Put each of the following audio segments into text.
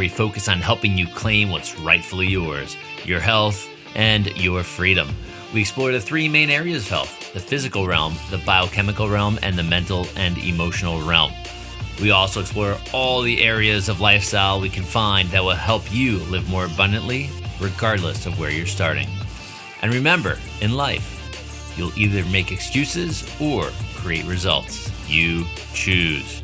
we focus on helping you claim what's rightfully yours, your health and your freedom. We explore the three main areas of health: the physical realm, the biochemical realm, and the mental and emotional realm. We also explore all the areas of lifestyle we can find that will help you live more abundantly, regardless of where you're starting. And remember, in life, you'll either make excuses or create results. You choose.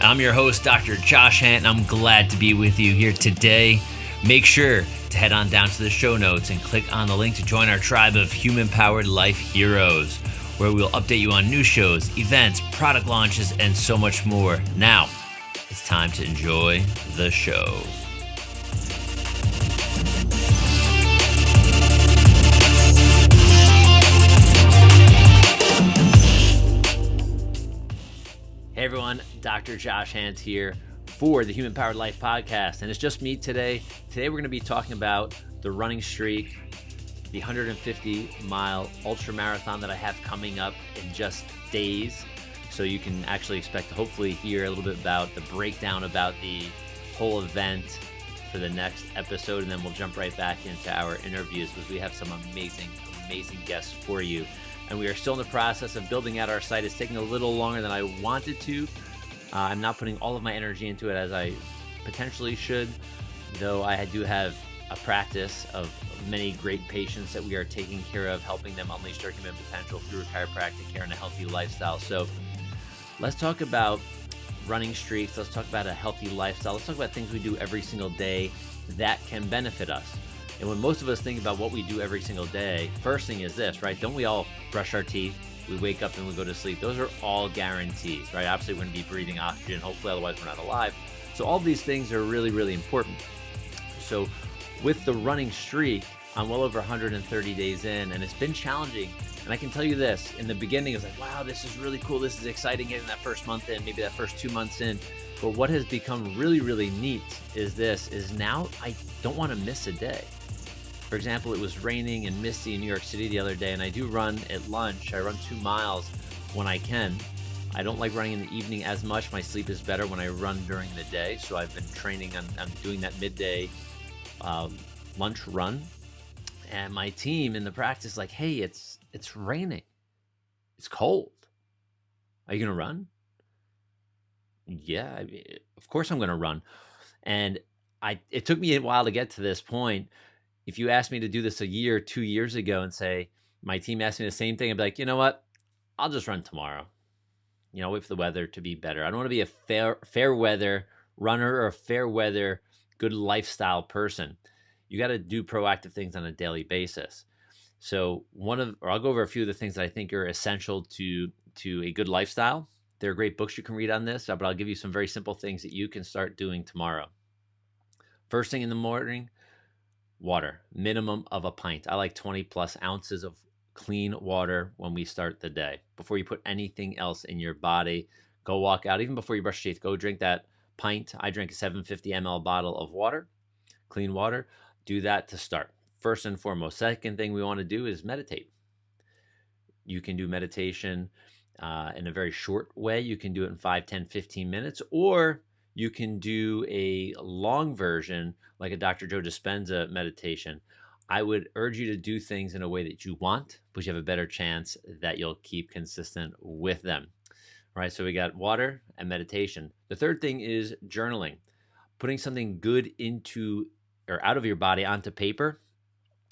I'm your host, Dr. Josh Handt, and I'm glad to be with you here today. Make sure to head on down to the show notes and click on the link to join our tribe of human-powered life heroes, where we'll update you on new shows, events, product launches, and so much more. Now, it's time to enjoy the show. Hey everyone, Dr. Josh Handt here for the Human Powered Life podcast, and it's just me today. Today we're going to be talking about the running streak, the 150-mile ultra marathon that I have coming up in just days. So you can actually expect to hopefully hear a little bit about the breakdown about the whole event for the next episode, and then we'll jump right back into our interviews because we have some amazing guests for you. And we are still in the process of building out our site. It's taking a little longer than I wanted to. I'm not putting all of my energy into it as I potentially should, though I do have a practice of many great patients that we are taking care of, helping them unleash their human potential through chiropractic care and a healthy lifestyle. So let's talk about running streaks. Let's talk about a healthy lifestyle. Let's talk about things we do every single day that can benefit us. And when most of us think about what we do every single day, first thing is this, right? Don't we all brush our teeth? We wake up and we go to sleep. Those are all guarantees, right? Obviously, we're going to be breathing oxygen. Hopefully, otherwise we're not alive. So all these things are really, really important. So with the running streak, I'm well over 130 days in, and it's been challenging. And I can tell you this, in the beginning, it was like, wow, this is really cool. This is exciting getting that first month in, maybe that first 2 months in. But what has become really, really neat is now I don't want to miss a day. For example, it was raining and misty in New York City the other day, and I do run at lunch. I run 2 miles when I can. I don't like running in the evening as much. My sleep is better when I run during the day, so I've been training on doing that midday lunch run. And my team in the practice like, hey, it's raining. It's cold. Are you going to run? Yeah, of course I'm going to run. And it took me a while to get to this point. If you asked me to do this a year, 2 years ago and say, my team asked me the same thing, I'd be like, you know what? I'll just run tomorrow. Wait for the weather to be better. I don't want to be a fair weather runner or a fair weather good lifestyle person. You got to do proactive things on a daily basis. So I'll go over a few of the things that I think are essential to a good lifestyle. There are great books you can read on this, but I'll give you some very simple things that you can start doing tomorrow. First thing in the morning, water, minimum of a pint. I like 20 plus ounces of clean water when we start the day. Before you put anything else in your body, go walk out. Even before you brush your teeth, go drink that pint. I drink a 750 ml bottle of water, clean water. Do that to start. First and foremost. Second thing we want to do is meditate. You can do meditation in a very short way. You can do it in 5, 10, 15 minutes, or you can do a long version like a Dr. Joe Dispenza meditation. I would urge you to do things in a way that you want, because you have a better chance that you'll keep consistent with them. All right, so we got water and meditation. The third thing is journaling, putting something good into or out of your body onto paper,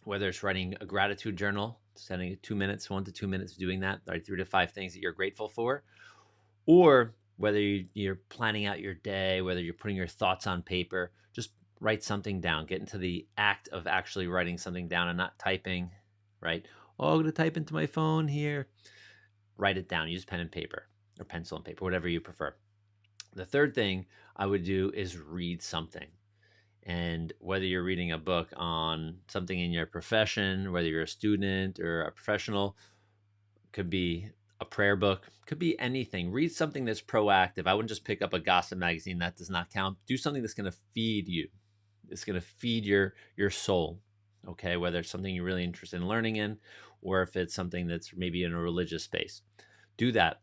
whether it's writing a gratitude journal, spending 2 minutes, 1 to 2 minutes doing that, right, 3 to 5 things that you're grateful for, or whether you're planning out your day, whether you're putting your thoughts on paper, just write something down. Get into the act of actually writing something down and not typing, right? Oh, I'm going to type into my phone here. Write it down. Use pen and paper or pencil and paper, whatever you prefer. The third thing I would do is read something. And whether you're reading a book on something in your profession, whether you're a student or a professional, could be a prayer book, could be anything. Read something that's proactive. I wouldn't just pick up a gossip magazine. That does not count. Do something that's going to feed you. It's going to feed your soul, okay? Whether it's something you're really interested in learning in, or if it's something that's maybe in a religious space. Do that.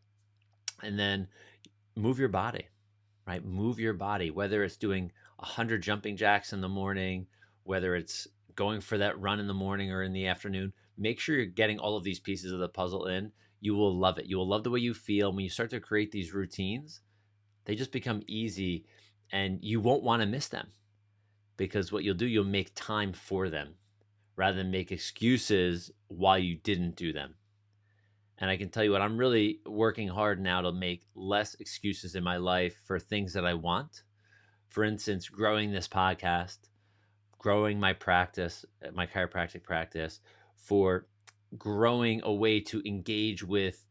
And then move your body, right? Move your body, whether it's doing 100 jumping jacks in the morning, whether it's going for that run in the morning or in the afternoon, make sure you're getting all of these pieces of the puzzle in. You will love it. You will love the way you feel. When you start to create these routines, they just become easy and you won't want to miss them, because what you'll do, you'll make time for them rather than make excuses while you didn't do them. And I can tell you what, I'm really working hard now to make less excuses in my life for things that I want. For instance, growing this podcast, growing my practice, my chiropractic practice, for growing a way to engage with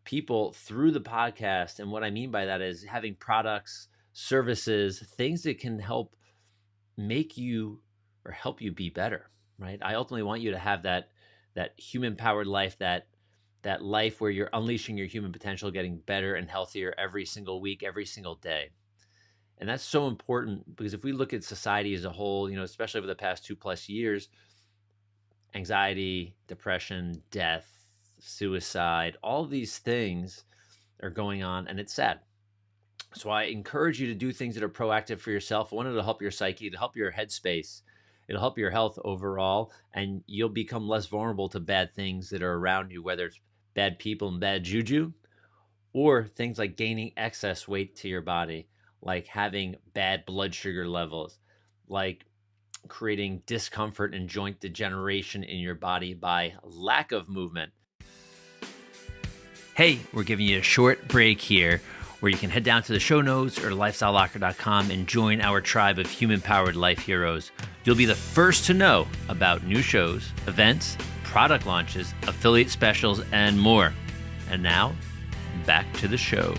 people through the podcast. And what I mean by that is having products, services, things that can help make you or help you be better, right? I ultimately want you to have that human powered life, that life where you're unleashing your human potential, getting better and healthier every single week, every single day. And that's so important, because if we look at society as a whole, especially over the past 2+ years, anxiety, depression, death, suicide, all these things are going on, and it's sad. So I encourage you to do things that are proactive for yourself. I want it to help your psyche, to help your headspace. It'll help your health overall, and you'll become less vulnerable to bad things that are around you, whether it's bad people and bad juju, or things like gaining excess weight to your body, like having bad blood sugar levels, like creating discomfort and joint degeneration in your body by lack of movement. Hey, we're giving you a short break here where you can head down to the show notes or lifestylelocker.com and join our tribe of human-powered life heroes. You'll be the first to know about new shows, events, product launches, affiliate specials, and more. And now, back to the show.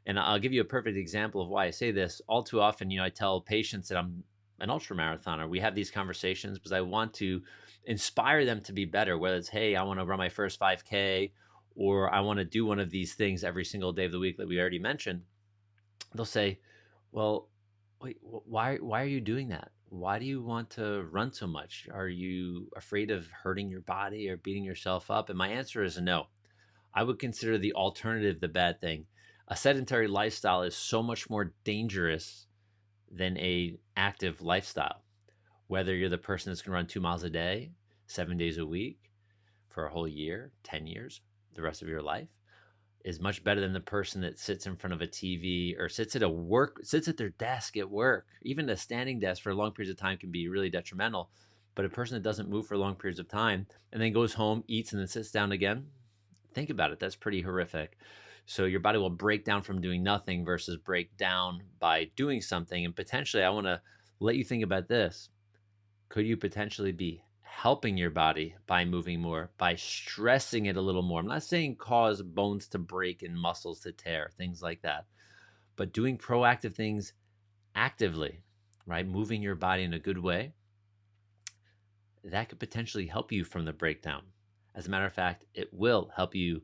And I'll give you a perfect example of why I say this. All too often, I tell patients that I'm an ultramarathoner. We have these conversations because I want to inspire them to be better, whether it's, hey, I want to run my first 5K, or I want to do one of these things every single day of the week that we already mentioned. They'll say, well, wait, why are you doing that? Why do you want to run so much? Are you afraid of hurting your body or beating yourself up? And my answer is no. I would consider the alternative the bad thing. A sedentary lifestyle is so much more dangerous than an active lifestyle. Whether you're the person that's going to run 2 miles a day, 7 days a week, for a whole year, 10 years, the rest of your life, is much better than the person that sits in front of a TV or sits at their desk at work. Even a standing desk for long periods of time can be really detrimental. But a person that doesn't move for long periods of time and then goes home, eats, and then sits down again, think about it. That's pretty horrific. So your body will break down from doing nothing versus break down by doing something. And potentially, I want to let you think about this. Could you potentially be helping your body by moving more, by stressing it a little more? I'm not saying cause bones to break and muscles to tear, things like that, but doing proactive things actively, right? Moving your body in a good way, that could potentially help you from the breakdown. As a matter of fact, it will help you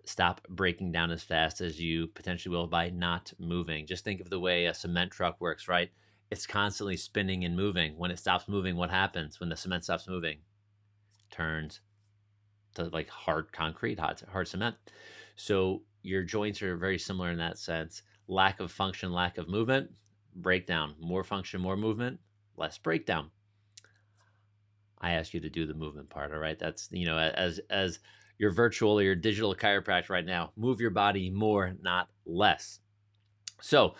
stop breaking down as fast as you potentially will by not moving. Just think of the way a cement truck works, right? It's constantly spinning and moving. When it stops moving, what happens when the cement stops moving? Turns to like hard concrete, hard cement. So your joints are very similar in that sense. Lack of function, lack of movement, breakdown. More function, more movement, less breakdown. I ask you to do the movement part, all right? That's, as your virtual or your digital chiropractor right now, move your body more, not less. So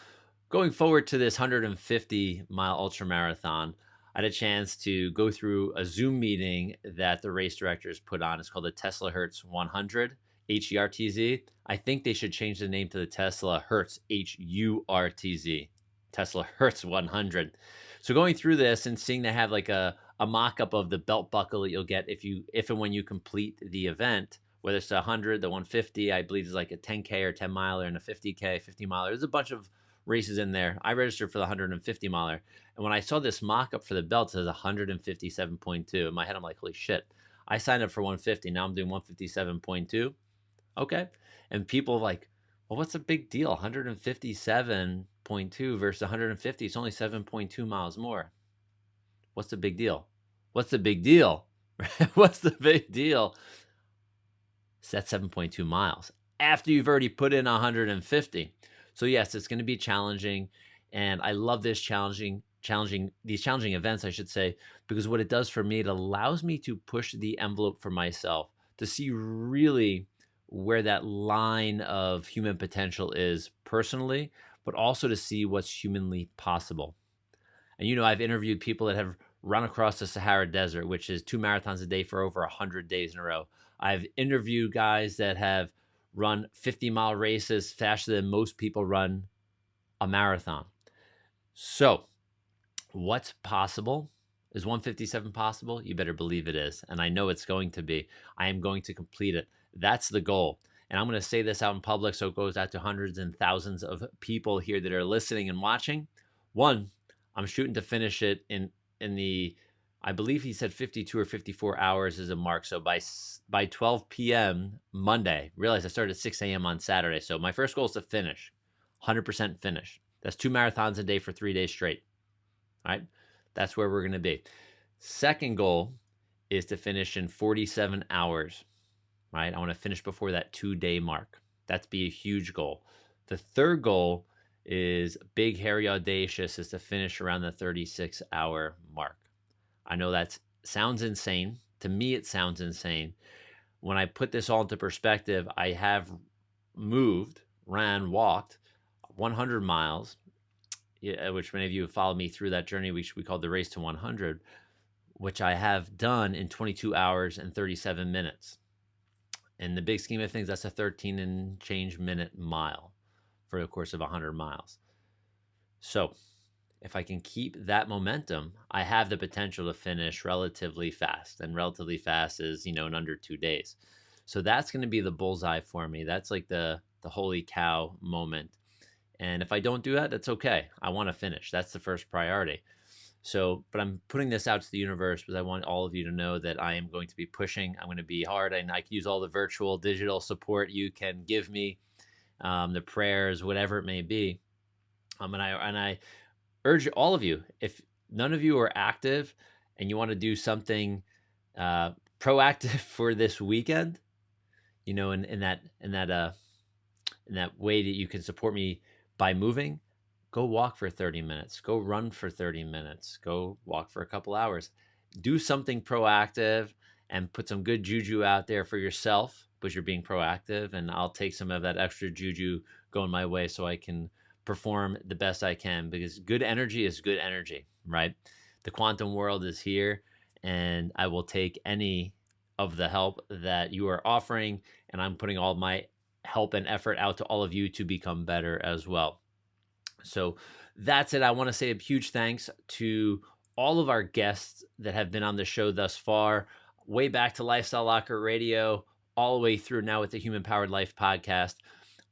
going forward to this 150-mile ultramarathon, I had a chance to go through a Zoom meeting that the race directors put on. It's called the Tesla Hertz 100, Hertz. I think they should change the name to the Tesla Hertz, Hurtz, Tesla Hertz 100. So going through this and seeing they have like a mock-up of the belt buckle that you'll get if and when you complete the event, whether it's the 100, the 150, I believe is like a 10K or 10 miler and a 50K, 50 miler. There's a bunch of races in there. I registered for the 150 miler. And when I saw this mock-up for the belt, it says 157.2. In my head, I'm like, holy shit. I signed up for 150. Now I'm doing 157.2. Okay. And people like, well, what's the big deal? 157.2 versus 150. It's only 7.2 miles more. What's the big deal? What's the big deal? What's the big deal? It's that 7.2 miles after you've already put in 150. So yes, it's going to be challenging. And I love these challenging events, I should say, because what it does for me, it allows me to push the envelope for myself to see really where that line of human potential is personally, but also to see what's humanly possible. And I've interviewed people that have run across the Sahara Desert, which is 2 marathons a day for over 100 days in a row. I've interviewed guys that have run 50-mile races faster than most people run a marathon. So, what's possible? Is 157 possible? You better believe it is. And I know it's going to be. I am going to complete it. That's the goal. And I'm going to say this out in public so it goes out to hundreds and thousands of people here that are listening and watching. One, I'm shooting to finish it in the, I believe he said 52 or 54 hours is a mark. So by 12 p.m. Monday, realize I started at 6 a.m. on Saturday. So my first goal is to finish, 100% finish. That's 2 marathons a day for 3 days straight. All right, that's where we're going to be. Second goal is to finish in 47 hours. Right, I want to finish before that 2-day mark. That's be a huge goal. The third goal is big, hairy, audacious, is to finish around the 36-hour mark. I know that sounds insane. To me, it sounds insane. When I put this all into perspective, I have moved, ran, walked 100 miles, which many of you have followed me through that journey, which we call the Race to 100, which I have done in 22 hours and 37 minutes. In the big scheme of things, that's a 13 and change minute mile for the course of 100 miles. So if I can keep that momentum, I have the potential to finish relatively fast. And relatively fast is, in under 2 days. So that's going to be the bullseye for me. That's like the holy cow moment. And if I don't do that, that's okay. I want to finish. That's the first priority. So, but I'm putting this out to the universe because I want all of you to know that I am going to be pushing. I'm going to be hard, and I can use all the virtual, digital support you can give me, the prayers, whatever it may be. And I urge all of you, if none of you are active and you want to do something proactive for this weekend, in that way that you can support me by moving. Go walk for 30 minutes. Go run for 30 minutes. Go walk for a couple hours. Do something proactive and put some good juju out there for yourself because you're being proactive. And I'll take some of that extra juju going my way so I can perform the best I can, because good energy is good energy, right? The quantum world is here, and I will take any of the help that you are offering. And I'm putting all my help and effort out to all of you to become better as well. So that's it. I want to say a huge thanks to all of our guests that have been on the show thus far, way back to Lifestyle Locker Radio, all the way through now with the Human Powered Life podcast.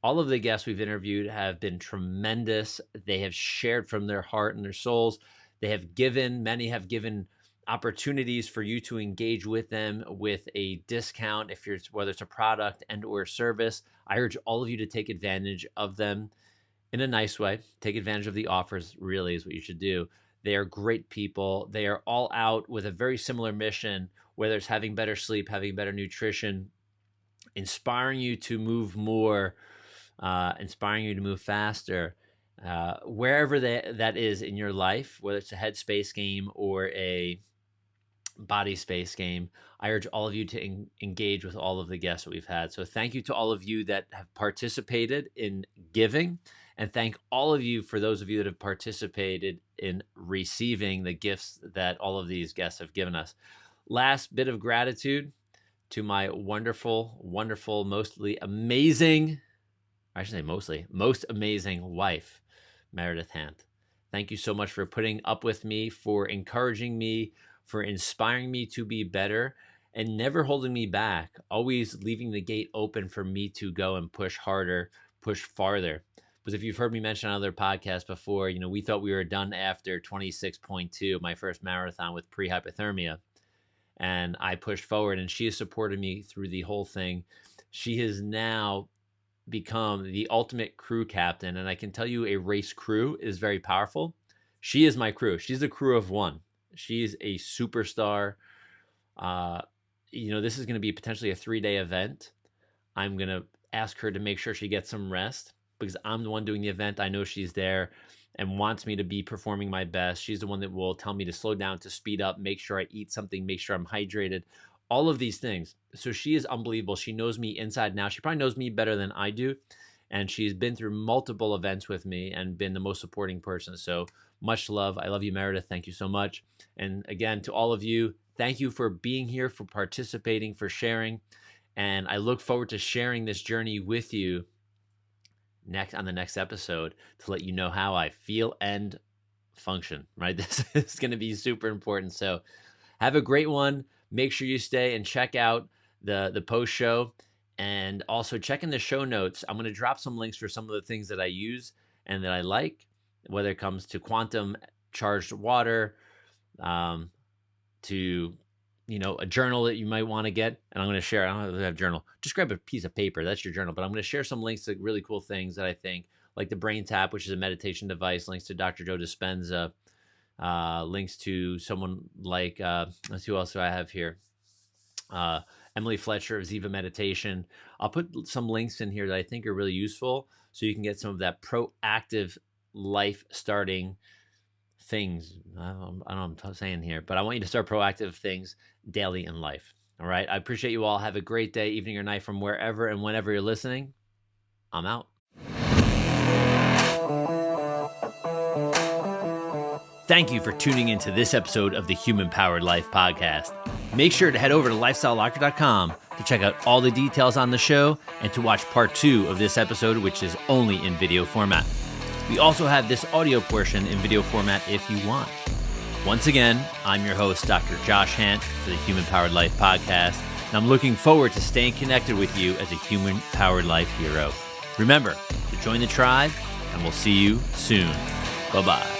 All of the guests we've interviewed have been tremendous. They have shared from their heart and their souls. Many have given opportunities for you to engage with them with a discount, whether it's a product and or service. I urge all of you to take advantage of them in a nice way. Take advantage of the offers, really, is what you should do. They are great people. They are all out with a very similar mission, whether it's having better sleep, having better nutrition, inspiring you to move more, inspiring you to move faster, wherever that is in your life, whether it's a headspace game or a body space game. I urge all of you to engage with all of the guests that we've had. So thank you to all of you that have participated in giving, and thank all of you for those of you that have participated in receiving the gifts that all of these guests have given us. Last bit of gratitude to my wonderful, wonderful, most amazing wife, Meredith Handt. Thank you so much for putting up with me, for encouraging me, for inspiring me to be better, and never holding me back, always leaving the gate open for me to go and push harder, push farther. Because if you've heard me mention on other podcasts before, we thought we were done after 26.2, my first marathon with pre-hypothermia. And I pushed forward, and she has supported me through the whole thing. She has now become the ultimate crew captain. And I can tell you, a race crew is very powerful. She is my crew. She's a crew of one. She's a superstar. This is going to be potentially a 3-day event. I'm going to ask her to make sure she gets some rest because I'm the one doing the event. I know she's there. and wants me to be performing my best. She's the one that will tell me to slow down, to speed up, make sure I eat something, make sure I'm hydrated, all of these things. So she is unbelievable. She knows me inside and out. She probably knows me better than I do. And she's been through multiple events with me and been the most supporting person. So much love. I love you, Meredith. Thank you so much. And again, to all of you, thank you for being here, for participating, for sharing. And I look forward to sharing this journey with you on the next episode to let you know how I feel and function, right? This is going to be super important. So have a great one. Make sure you stay and check out the post show, and also check in the show notes. I'm going to drop some links for some of the things that I use and that I like, whether it comes to quantum charged water, to a journal that you might want to get. And I'm going to share, I don't have a journal. Just grab a piece of paper. That's your journal. But I'm going to share some links to really cool things that I think, like the Brain Tap, which is a meditation device, links to Dr. Joe Dispenza, links to someone like, let's see who else do I have here? Emily Fletcher of Ziva Meditation. I'll put some links in here that I think are really useful so you can get some of that proactive life starting things. I don't know what I'm saying here, but I want you to start proactive things daily in life. All right. I appreciate you all. Have a great day, evening, or night from wherever and whenever you're listening. I'm out. Thank you for tuning into this episode of the Human Powered Life podcast. Make sure to head over to lifestylelocker.com to check out all the details on the show and to watch part 2 of this episode, which is only in video format. We also have this audio portion in video format if you want. Once again, I'm your host, Dr. Josh Handt, for the Human Powered Life podcast, and I'm looking forward to staying connected with you as a Human Powered Life hero. Remember to join the tribe, and we'll see you soon. Bye-bye.